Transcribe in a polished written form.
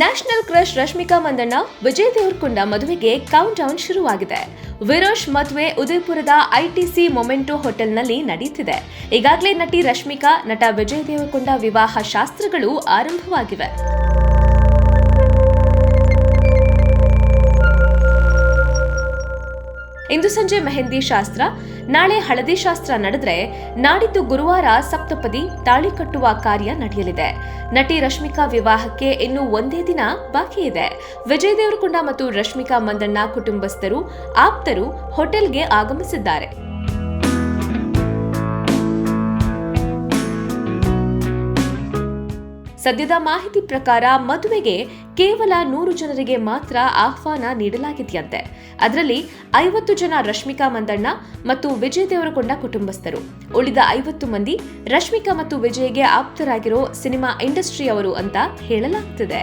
National crush Rashmika Mandanna Vijay Deverakonda ಮದುವೆಗೆ count down ಶುರುವಾಗಿದೆ. ವಿರೋಶ್ ಮದುವೆ ಉದಯಪುರದ ಐಟಿಸಿ ಮೊಮೆಂಟೋ ಹೋಟೆಲ್ನಲ್ಲಿ ನಡೆಯುತ್ತಿದೆ. ಈಗಾಗಲೇ ನಟಿ ರಶ್ಮಿಕಾ, ನಟ ವಿಜಯ್ ದೇವರಕೊಂಡ ವಿವಾಹ ಶಾಸ್ತ್ರಗಳು ಆರಂಭವಾಗಿವೆ. ಇಂದು ಸಂಜೆ ಮೆಹಂದಿ ಶಾಸ್ತ್ರ, ನಾಳೆ ಹಳದಿ ಶಾಸ್ತ್ರ ನಡೆದರೆ ನಾಡಿದ್ದು ಗುರುವಾರ ಸಪ್ತಪದಿ ತಾಳಿ ಕಟ್ಟುವ ಕಾರ್ಯ ನಡೆಯಲಿದೆ. ನಟಿ ರಶ್ಮಿಕಾ ವಿವಾಹಕ್ಕೆ ಇನ್ನು ಒಂದೇ ದಿನ ಬಾಕಿ ಇದೆ. ವಿಜಯ್ ದೇವರಕೊಂಡ ಮತ್ತು ರಶ್ಮಿಕಾ ಮಂದಣ್ಣ ಕುಟುಂಬಸ್ಥರು, ಆಪ್ತರು ಹೋಟೆಲ್ಗೆ ಆಗಮಿಸಿದ್ದಾರೆ. ಸದ್ಯದ ಮಾಹಿತಿ ಪ್ರಕಾರ ಮದುವೆಗೆ ಕೇವಲ 100 ಜನರಿಗೆ ಮಾತ್ರ ಆಹ್ವಾನ ನೀಡಲಾಗಿದೆಯಂತೆ. ಅದರಲ್ಲಿ 50 ಜನ ರಶ್ಮಿಕಾ ಮಂದಣ್ಣ ಮತ್ತು ವಿಜಯ್ ದೇವರಕೊಂಡ ಕುಟುಂಬಸ್ಥರು. ಉಳಿದ 50 ಮಂದಿ ರಶ್ಮಿಕಾ ಮತ್ತು ವಿಜಯ್ಗೆ ಆಪ್ತರಾಗಿರೋ ಸಿನಿಮಾ ಇಂಡಸ್ಟ್ರಿಯವರು ಅಂತ ಹೇಳಲಾಗ್ತಿದೆ.